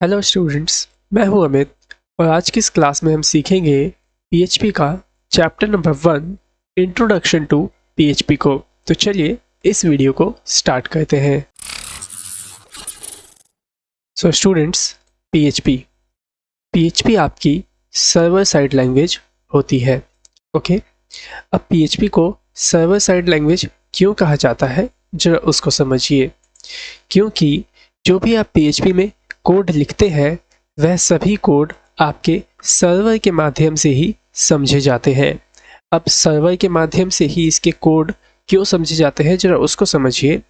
Hello students, मैं हूं अमित और आज की इस क्लास में हम सीखेंगे पीएचपी का chapter number 1 introduction to PHP को। तो चलिए इस वीडियो को स्टार्ट करते हैं। सो स्टूडेंट्स, पीएचपी पीएचपी आपकी सर्वर साइड लैंग्वेज होती है। ओके, अब पीएचपी को सर्वर साइड लैंग्वेज क्यों कहा जाता है, जरा उसको समझिए। क्योंकि जो भी आप पीएचपी में कोड लिखते हैं वह सभी कोड आपके सर्वर के माध्यम से ही समझे जाते हैं। अब सर्वर के माध्यम से ही इसके कोड क्यों समझे जाते हैं, जरा उसको समझिए।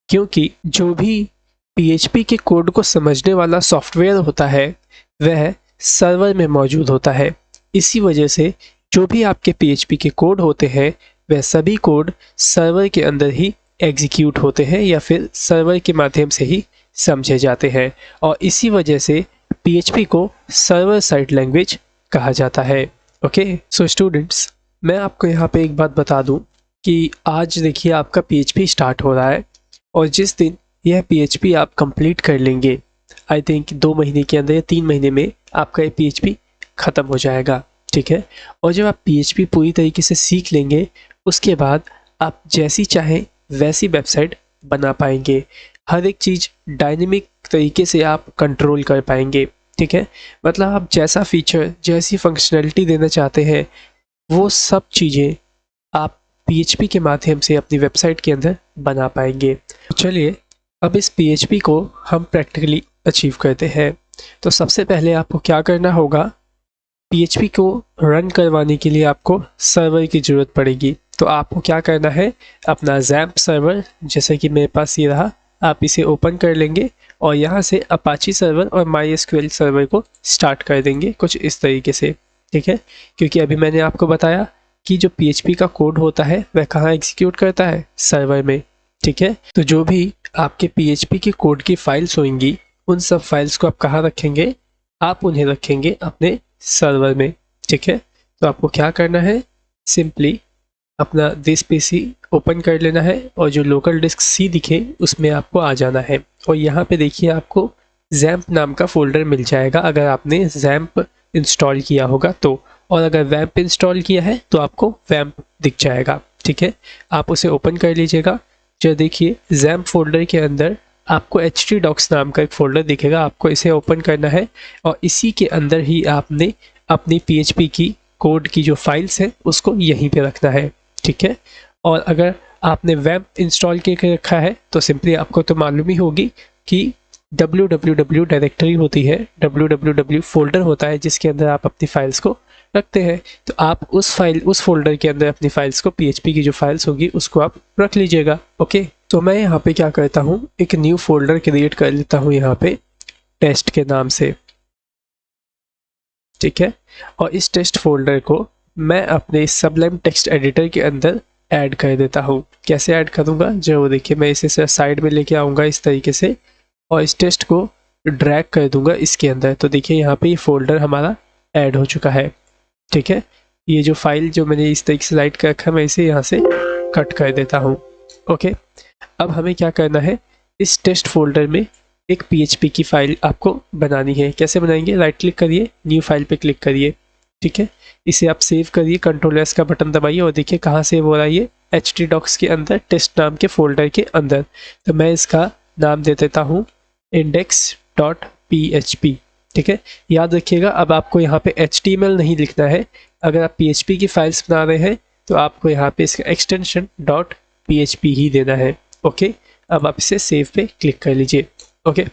क्योंकि जो भी पीएचपी के कोड को समझने वाला सॉफ्टवेयर होता है वह सर्वर में मौजूद होता है। इसी वजह से जो भी आपके पीएचपी के कोड होते हैं वह सभी कोड सर्वर के अंदर ही एग्जीक्यूट होते हैं या फिर सर्वर के माध्यम से ही समझे जाते हैं, और इसी वजह से पीएचपी को सर्वर साइड लैंग्वेज कहा जाता है। ओके, सो स्टूडेंट्स, मैं आपको यहाँ पे एक बात बता दूँ कि आज देखिए आपका पीएचपी स्टार्ट हो रहा है और जिस दिन यह पीएचपी आप कंप्लीट कर लेंगे, आई थिंक 2 महीने के अंदर या 3 महीने में आपका ये पीएचपी ख़त्म हो जाएगा। ठीक है, और जब आप पीएचपी पूरी तरीके से सीख लेंगे उसके बाद आप जैसी चाहें वैसी वेबसाइट बना पाएंगे। हर एक चीज़ डायनेमिक तरीके से आप कंट्रोल कर पाएंगे। ठीक है, मतलब आप जैसा फीचर, जैसी फंक्शनैलिटी देना चाहते हैं वो सब चीज़ें आप पीएचपी के माध्यम से अपनी वेबसाइट के अंदर बना पाएंगे। चलिए अब इस पीएचपी को हम प्रैक्टिकली अचीव करते हैं। तो सबसे पहले आपको क्या करना होगा, पीएचपी को रन करवाने के लिए आपको सर्वर की ज़रूरत पड़ेगी। तो आपको क्या करना है, अपना जैम्प सर्वर, जैसे कि मेरे पास ये रहा, आप इसे ओपन कर लेंगे और यहाँ से अपाची सर्वर और माईएसक्यूएल सर्वर को स्टार्ट कर देंगे कुछ इस तरीके से। ठीक है, क्योंकि अभी मैंने आपको बताया कि जो पीएचपी का कोड होता है वह कहाँ एग्जीक्यूट करता है, सर्वर में। ठीक है, तो जो भी आपके पीएचपी के कोड की फाइल्स होंगी उन सब फाइल्स को आप कहाँ रखेंगे, आप उन्हें रखेंगे अपने सर्वर में। ठीक है, तो आपको क्या करना है, सिंपली अपना दिस पीसी ओपन कर लेना है और जो लोकल डिस्क सी दिखे उसमें आपको आ जाना है और यहाँ पे देखिए आपको जैम्प नाम का फोल्डर मिल जाएगा अगर आपने जैम्प इंस्टॉल किया होगा तो, और अगर वैम्प इंस्टॉल किया है तो आपको वैम्प दिख जाएगा। ठीक है, आप उसे ओपन कर लीजिएगा। जो देखिए जैम्प फोल्डर के अंदर आपको htdocs नाम का एक फोल्डर दिखेगा, आपको इसे ओपन करना है और इसी के अंदर ही आपने अपनी पीएचपी की कोड की जो फाइल्स है उसको यहीं पे रखना है। ठीक है, और अगर आपने वेब इंस्टॉल करके रखा है तो सिंपली आपको तो मालूम ही होगी कि www डायरेक्टरी होती है, www फोल्डर होता है जिसके अंदर आप अपनी फाइल्स को रखते हैं। तो आप उस फोल्डर के अंदर अपनी फाइल्स को, पीएचपी की जो फाइल्स होगी उसको आप रख लीजिएगा। ओके, तो मैं यहाँ पे क्या करता हूँ, एक न्यू फोल्डर क्रिएट कर लेता हूँ यहाँ पे टेस्ट के नाम से। ठीक है, और इस टेस्ट फोल्डर को मैं अपने सबलाइम टेक्स्ट एडिटर के अंदर ऐड कर देता हूँ। कैसे ऐड करूँगा, जो देखिए मैं इसे साइड में लेके आऊँगा इस तरीके से और इस टेस्ट को ड्रैग कर दूंगा इसके अंदर। तो देखिए यहाँ पे ये फोल्डर हमारा ऐड हो चुका है। ठीक है, ये जो फाइल जो मैंने इस तरीके से लाइट कर रखा है मैं इसे यहाँ से कट कर देता हूँ। ओके, अब हमें क्या करना है, इस टेस्ट फोल्डर में एक पीएचपी की फाइल आपको बनानी है। कैसे बनाएंगे, राइट क्लिक करिए, न्यू फाइल पे क्लिक करिए। ठीक है, इसे आप सेव करिए, Ctrl+S का बटन दबाइए और देखिए कहाँ सेव हो रहा है, ये htdocs के अंदर टेस्ट नाम के फोल्डर के अंदर। तो मैं इसका नाम दे देता हूँ index.php। ठीक है, याद रखिएगा अब आपको यहाँ पे HTML नहीं लिखना है। अगर आप PHP की फाइल्स बना रहे हैं तो आपको यहाँ पे इसका एक्सटेंशन .php ही देना है। ओके, अब आप इसे सेव पे क्लिक कर लीजिए। ओके,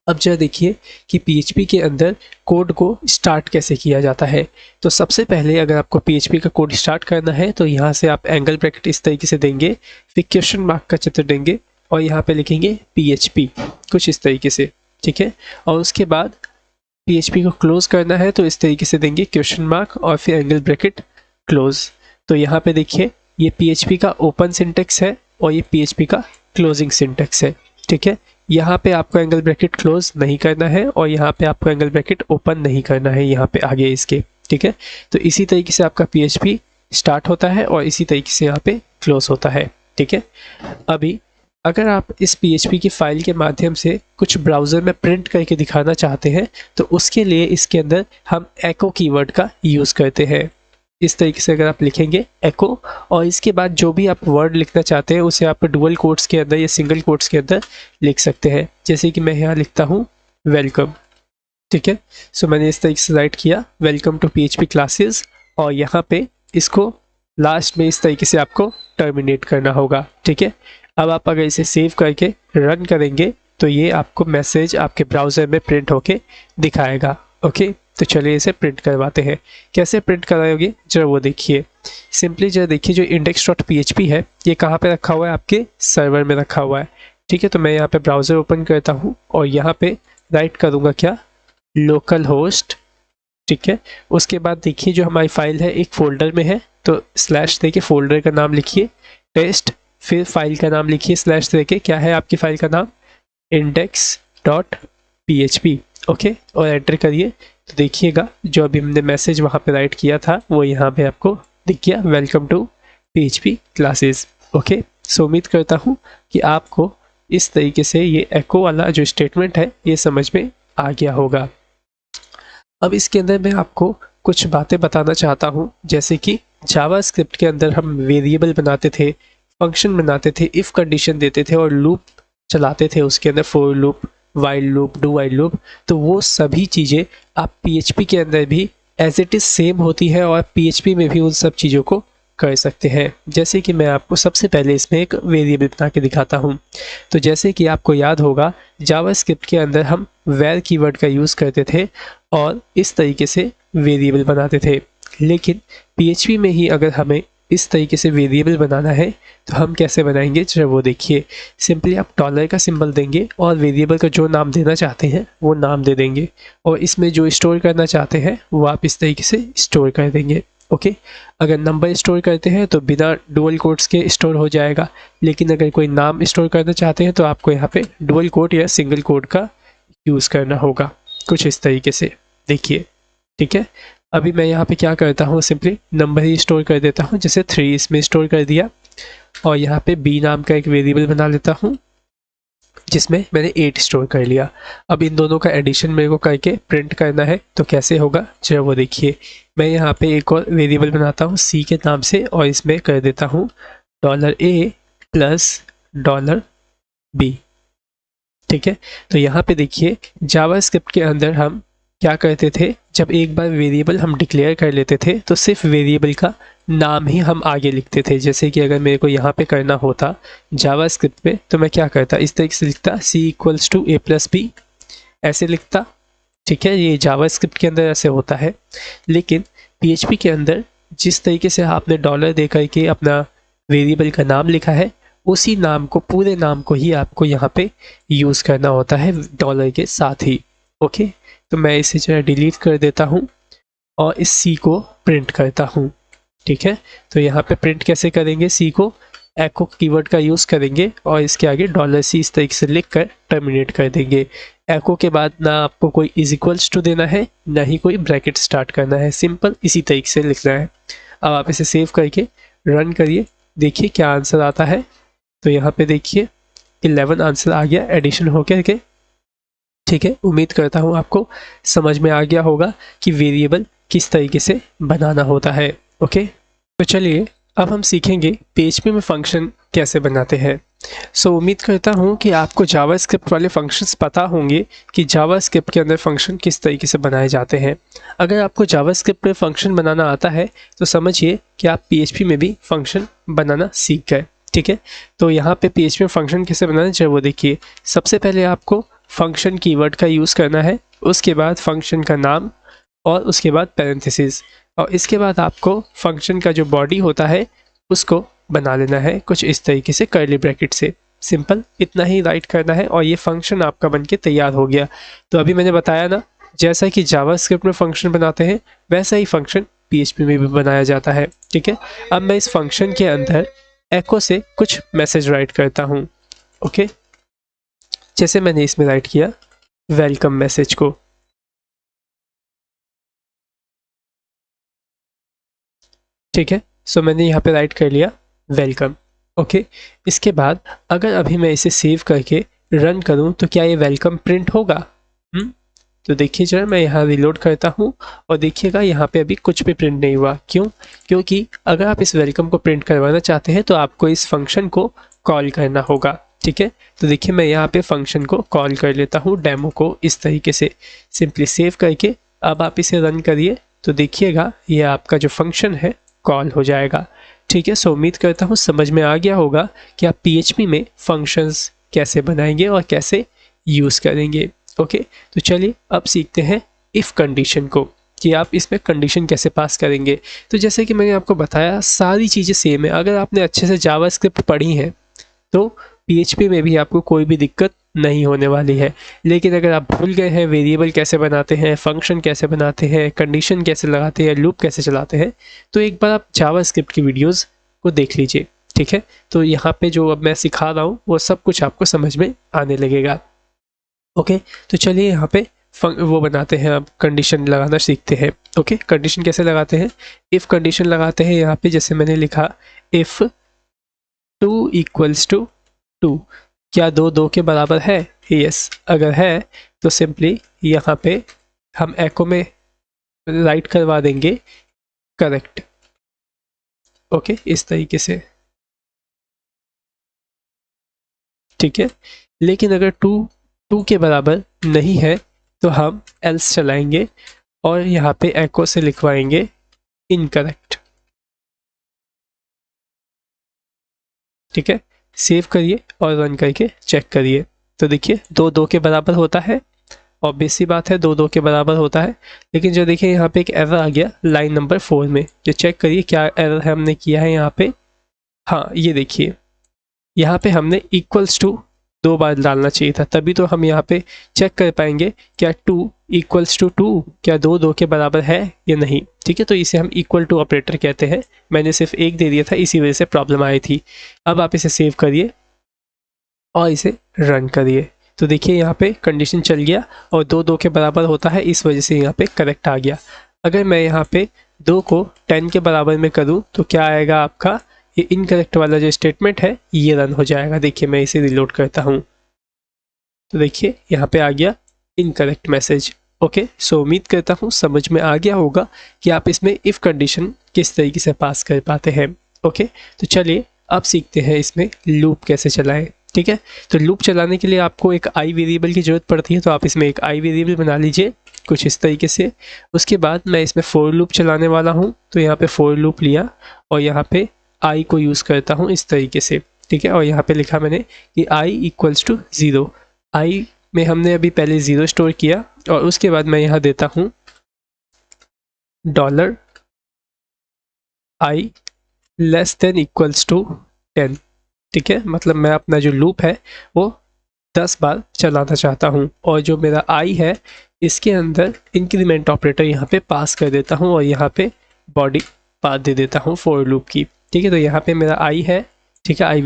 अब जरा देखिए कि PHP के अंदर कोड को स्टार्ट कैसे किया जाता है। तो सबसे पहले अगर आपको PHP का कोड स्टार्ट करना है तो यहाँ से आप एंगल ब्रैकेट इस तरीके से देंगे, फिर क्वेश्चन मार्क का चित्र देंगे और यहाँ पे लिखेंगे PHP कुछ इस तरीके से। ठीक है, और उसके बाद PHP को क्लोज करना है तो इस तरीके से देंगे क्वेश्चन मार्क और फिर एंगल ब्रैकेट क्लोज। तो यहाँ पे देखिए ये PHP का ओपन सिंटेक्स है और ये PHP का क्लोजिंग सिंटेक्स है। ठीक है, यहाँ पे आपको एंगल ब्रैकेट क्लोज नहीं करना है और यहाँ पे आपको एंगल ब्रैकेट ओपन नहीं करना है यहाँ पे आगे इसके। ठीक है, तो इसी तरीके से आपका PHP स्टार्ट होता है और इसी तरीके से यहाँ पे क्लोज होता है। ठीक है, अभी अगर आप इस PHP की फाइल के माध्यम से कुछ ब्राउज़र में प्रिंट करके दिखाना चाहते हैं तो उसके लिए इसके अंदर हम एको कीवर्ड का यूज़ करते हैं। इस तरीके से अगर आप लिखेंगे एको और इसके बाद जो भी आप वर्ड लिखना चाहते हैं उसे आप डुअल कोट्स के अंदर या सिंगल कोट्स के अंदर लिख सकते हैं। जैसे कि मैं यहाँ लिखता हूँ वेलकम, ठीक है। सो मैंने इस तरीके से राइट किया वेलकम टू PHP क्लासेस और यहाँ पे इसको लास्ट में इस तरीके से आपको टर्मिनेट करना होगा, ठीक है। अब आप अगर इसे सेव करके रन करेंगे तो ये आपको मैसेज आपके ब्राउज़र में प्रिंट होके दिखाएगा। ओके, तो चलिए इसे प्रिंट करवाते हैं। कैसे प्रिंट कराओगे जरा वो देखिए। सिंपली जरा देखिए जो index.php है ये कहाँ पे रखा हुआ है, आपके सर्वर में रखा हुआ है, ठीक है। तो मैं यहाँ पे ब्राउज़र ओपन करता हूँ और यहाँ पे राइट करूँगा क्या, लोकल होस्ट, ठीक है। उसके बाद देखिए जो हमारी फाइल है एक फोल्डर में है तो स्लैश देके फोल्डर का नाम लिखिए टेस्ट, फिर फाइल का नाम लिखिए स्लैश देके, क्या है आपकी फाइल का नाम index.php, ओके, और एंटर करिए। तो देखिएगा जो अभी हमने मैसेज वहाँ पे राइट किया था वो यहाँ पे आपको दिख गया, welcome to PHP classes. Okay, so उम्मीद करता हूँ कि आपको इस तरीके से ये एको वाला जो स्टेटमेंट है ये समझ में आ गया होगा। अब इसके अंदर मैं आपको कुछ बातें बताना चाहता हूँ, जैसे कि जावास्क्रिप्ट के अंदर हम वेरिएबल बनाते थे, फंक्शन बनाते थे, इफ़ कंडीशन देते थे और लूप चलाते थे उसके अंदर, for loop, while loop, do while loop. तो वो सभी चीज़ें आप PHP के अंदर भी एज इट इज़ सेम होती है और PHP में भी उन सब चीज़ों को कर सकते हैं। जैसे कि मैं आपको सबसे पहले इसमें एक वेरिएबल बना के दिखाता हूँ। तो जैसे कि आपको याद होगा जावास्क्रिप्ट के अंदर हम वेर कीवर्ड का यूज़ करते थे और इस तरीके से वेरिएबल बनाते थे, लेकिन PHP में ही अगर हमें इस तरीके से वेरिएबल बनाना है तो हम कैसे बनाएंगे जरा वो देखिए। सिंपली आप डॉलर का सिंबल देंगे और वेरिएबल का जो नाम देना चाहते हैं वो नाम दे देंगे और इसमें जो स्टोर करना चाहते हैं वो आप इस तरीके से स्टोर कर देंगे। ओके, अगर नंबर स्टोर करते हैं तो बिना डुअल कोट्स के स्टोर हो जाएगा, लेकिन अगर कोई नाम स्टोर करना चाहते हैं तो आपको यहाँ पे डुअल कोट या सिंगल कोट का यूज़ करना होगा, कुछ इस तरीके से देखिए, ठीक है। अभी मैं यहाँ पे क्या करता हूँ, सिंपली नंबर ही स्टोर कर देता हूँ, जैसे 3 इसमें स्टोर कर दिया और यहाँ पे b नाम का एक वेरिएबल बना लेता हूँ जिसमें मैंने 8 स्टोर कर लिया। अब इन दोनों का एडिशन मेरे को करके प्रिंट करना है तो कैसे होगा जरा वो देखिए। मैं यहाँ पे एक और वेरिएबल बनाता हूँ c के नाम से और इसमें कर देता हूँ $a प्लस $b, ठीक है। तो यहाँ पे देखिए जावास्क्रिप्ट के अंदर हम क्या करते थे, जब एक बार वेरिएबल हम डिक्लेयर कर लेते थे तो सिर्फ वेरिएबल का नाम ही हम आगे लिखते थे। जैसे कि अगर मेरे को यहाँ पे करना होता जावास्क्रिप्ट पे तो मैं क्या करता, इस तरीके से लिखता c = a + b, ऐसे लिखता, ठीक है। ये जावास्क्रिप्ट के अंदर ऐसे होता है, लेकिन PHP के अंदर जिस तरीके से आपने डॉलर दे करके अपना वेरिएबल का नाम लिखा है उसी नाम को, पूरे नाम को ही आपको यहाँ पे यूज़ करना होता है डॉलर के साथ ही। ओके, तो मैं इसे जो है डिलीट कर देता हूँ और इस C को प्रिंट करता हूँ, ठीक है। तो यहाँ पे प्रिंट कैसे करेंगे, C को एको कीवर्ड का यूज़ करेंगे और इसके आगे $C इस तरीके से लिख कर टर्मिनेट कर देंगे। एको के बाद ना आपको कोई = देना है ना ही कोई ब्रैकेट स्टार्ट करना है, सिंपल इसी तरीके से लिखना है। अब आप इसे सेव करके रन करिए, देखिए क्या आंसर आता है। तो यहाँ पे देखिए 11 आंसर आ गया एडिशन होकर के, ठीक है। उम्मीद करता हूँ आपको समझ में आ गया होगा कि वेरिएबल किस तरीके से बनाना होता है। ओके, तो चलिए अब हम सीखेंगे PHP में फंक्शन कैसे बनाते हैं। सो उम्मीद करता हूँ कि आपको जावास्क्रिप्ट वाले फंक्शंस पता होंगे कि जावास्क्रिप्ट के अंदर फंक्शन किस तरीके से बनाए जाते हैं। अगर आपको जावास्क्रिप्ट में फंक्शन बनाना आता है तो समझिए कि आप PHP में भी फंक्शन बनाना सीख गए, ठीक है। तो यहाँ पे PHP में फंक्शन कैसे बनाना चाहिए वो देखिए। सबसे पहले आपको फंक्शन कीवर्ड का यूज़ करना है, उसके बाद फंक्शन का नाम और उसके बाद पैरेंथेसिस, और इसके बाद आपको फंक्शन का जो बॉडी होता है उसको बना लेना है कुछ इस तरीके से कर्ली ब्रैकेट से। सिंपल इतना ही राइट करना है और ये फंक्शन आपका बनके तैयार हो गया। तो अभी मैंने बताया ना, जैसा कि जावास्क्रिप्ट में फंक्शन बनाते हैं वैसा ही फंक्शन PHP में भी बनाया जाता है, ठीक है। अब मैं इस फंक्शन के अंदर एको से कुछ मैसेज राइट करता हूँ। ओके, जैसे मैंने इसमें राइट किया वेलकम मैसेज को, ठीक है। सो मैंने यहाँ पे राइट कर लिया वेलकम ओके, इसके बाद अगर अभी मैं इसे सेव करके रन करूं तो क्या ये वेलकम प्रिंट होगा? तो देखिए जरा, मैं यहाँ रिलोड करता हूँ और देखिएगा यहाँ पे अभी कुछ भी प्रिंट नहीं हुआ। क्यों? क्योंकि अगर आप इस वेलकम को प्रिंट करवाना चाहते हैं तो आपको इस फंक्शन को कॉल करना होगा। ठीक है, तो देखिए मैं यहाँ पे फंक्शन को कॉल कर लेता हूँ, डेमो को इस तरीके से सिंपली सेव करके। अब आप इसे रन करिए तो देखिएगा ये आपका जो फंक्शन है कॉल हो जाएगा। ठीक है, सो उम्मीद करता हूँ समझ में आ गया होगा कि आप PHP में फंक्शंस कैसे बनाएंगे और कैसे यूज़ करेंगे। ओके, तो चलिए अब सीखते हैं इफ़ कंडीशन को, कि आप इसमें कंडीशन कैसे पास करेंगे। तो जैसे कि मैंने आपको बताया सारी चीज़ें सेम है। अगर आपने अच्छे से जावास्क्रिप्ट पढ़ी है तो PHP में भी आपको कोई भी दिक्कत नहीं होने वाली है। लेकिन अगर आप भूल गए हैं वेरिएबल कैसे बनाते हैं, फंक्शन कैसे बनाते हैं, कंडीशन कैसे लगाते हैं, लूप कैसे चलाते हैं, तो एक बार आप जावास्क्रिप्ट की वीडियोज़ को देख लीजिए। ठीक है, तो यहाँ पे जो अब मैं सिखा रहा हूँ वो सब कुछ आपको समझ में आने लगेगा। ओके, तो चलिए यहाँ पे वो बनाते हैं, अब कंडीशन लगाना सीखते हैं। ओके, कंडीशन कैसे लगाते हैं? इफ़ कंडीशन लगाते हैं यहाँ पे, जैसे मैंने लिखा इफ़ 2 इक्वल्स टू 2, क्या 2 के बराबर है? यस, अगर है तो सिंपली यहाँ पे हम एको में राइट करवा देंगे करेक्ट। ओके, इस तरीके से। ठीक है, लेकिन अगर 2 के बराबर नहीं है तो हम एल्स चलाएंगे और यहाँ पे एको से लिखवाएंगे इनकरेक्ट। ठीक है, सेव करिए और रन करके चेक करिए। तो देखिए 2 के बराबर होता है, ऑब्वियस सी बात है 2 के बराबर होता है। लेकिन जो देखिए यहाँ पे एक एरर आ गया लाइन नंबर 4 में, जो चेक करिए क्या एरर है हमने किया है यहाँ पे। हाँ, ये देखिए यहाँ पे हमने इक्वल्स टू 2 बार डालना चाहिए था, तभी तो हम यहाँ पे चेक कर पाएंगे क्या 2 इक्वल्स टू 2 क्या 2 के बराबर है या नहीं। ठीक है, तो इसे हम इक्वल टू ऑपरेटर कहते हैं। मैंने सिर्फ एक दे दिया था, इसी वजह से प्रॉब्लम आई थी। अब आप इसे सेव करिए और इसे रन करिए। तो देखिए यहाँ पे कंडीशन चल गया और 2 के बराबर होता है, इस वजह से यहाँ पे करेक्ट आ गया। अगर मैं यहाँ पे 2 को 10 के बराबर में करूँ तो क्या आएगा आपका? ये इनकरेक्ट वाला जो स्टेटमेंट है ये रन हो जाएगा। देखिए मैं इसे रिलोड करता हूँ तो देखिए यहाँ पे आ गया इनकरेक्ट मैसेज। ओके, सो उम्मीद करता हूँ समझ में आ गया होगा कि आप इसमें इफ़ कंडीशन किस तरीके से पास कर पाते हैं। ओके, तो चलिए अब सीखते हैं इसमें लूप कैसे चलाएं। ठीक है, तो लूप चलाने के लिए आपको एक आई वेरिएबल की ज़रूरत पड़ती है, तो आप इसमें एक आई वेरिएबल बना लीजिए कुछ इस तरीके से। उसके बाद मैं इसमें फॉर लूप चलाने वाला हूँ, तो यहाँ पे फॉर लूप लिया और यहाँ पे आई को यूज़ करता हूँ इस तरीके से। ठीक है, और यहाँ पे लिखा मैंने कि आई इक्वल्स टू 0। आई में हमने अभी पहले 0 स्टोर किया और उसके बाद मैं यहाँ देता हूँ $i less than equals to 10। ठीक है, मतलब मैं अपना जो लूप है वो 10 बार चलाना चाहता हूँ और जो मेरा आई है इसके अंदर इंक्रीमेंट ऑपरेटर यहाँ पे पास कर देता हूँ और यहाँ पे बॉडी पाथ दे देता हूँ फॉर लूप की। ठीक है, तो यहाँ पे मेरा आई है। ठीक है, आई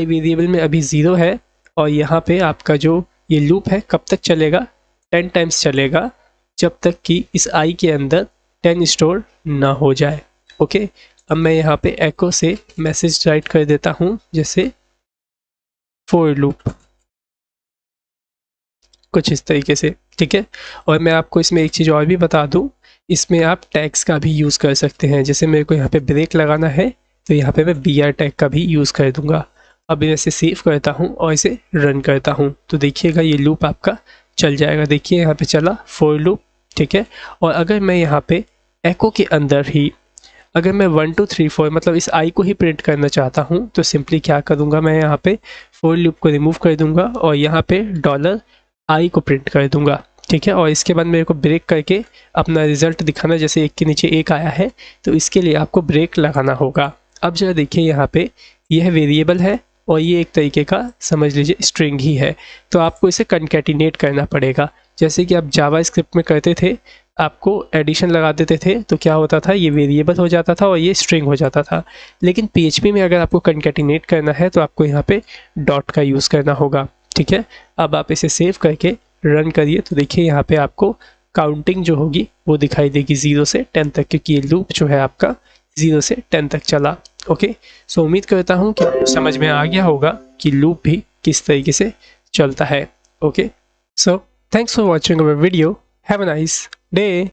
वेरिएबल में अभी 0 है और यहाँ पे आपका जो ये लूप है कब तक चलेगा? 10 टाइम्स चलेगा, जब तक कि इस आई के अंदर 10 स्टोर ना हो जाए। ओके, अब मैं यहाँ पे एको से मैसेज राइट कर देता हूँ, जैसे फॉर लूप कुछ इस तरीके से। ठीक है, और मैं आपको इसमें एक चीज़ और भी बता दूँ, इसमें आप टैग्स का भी यूज़ कर सकते हैं। जैसे मेरे को यहाँ पे ब्रेक लगाना है तो यहाँ पे मैं BR टैग का भी यूज़ कर दूँगा। अब इसे सेव करता हूँ और इसे रन करता हूँ तो देखिएगा ये लूप आपका चल जाएगा। देखिए यहाँ पे चला फॉर लूप। ठीक है, और अगर मैं यहाँ पे एको के अंदर ही अगर मैं 1 2 3 4 मतलब इस आई को ही प्रिंट करना चाहता हूँ तो सिंपली क्या करूँगा, मैं यहाँ पे फॉर लूप को रिमूव कर दूँगा और यहाँ पे $i को प्रिंट कर दूँगा। ठीक है, और इसके बाद मेरे को ब्रेक करके अपना रिजल्ट दिखाना, जैसे एक के नीचे एक आया है तो इसके लिए आपको ब्रेक लगाना होगा। अब जरा देखिए यहाँ पे यह वेरिएबल है और ये एक तरीके का समझ लीजिए स्ट्रिंग ही है, तो आपको इसे कंकैटिनेट करना पड़ेगा। जैसे कि आप जावा स्क्रिप्ट में करते थे, आपको एडिशन लगा देते थे तो क्या होता था, ये वेरिएबल हो जाता था और ये स्ट्रिंग हो जाता था। लेकिन PHP में अगर आपको कंकैटिनेट करना है तो आपको यहाँ पे डॉट का यूज़ करना होगा। ठीक है, अब आप इसे सेव करके रन करिए तो देखिए यहाँ पे आपको काउंटिंग जो होगी वो दिखाई देगी 0 से 10 तक, क्योंकि ये लूप जो है आपका 0 से 10 तक चला। ओके, सो उम्मीद करता हूँ कि समझ में आ गया होगा कि लूप भी किस तरीके से चलता है। Okay, so thanks for watching our video, have a nice day.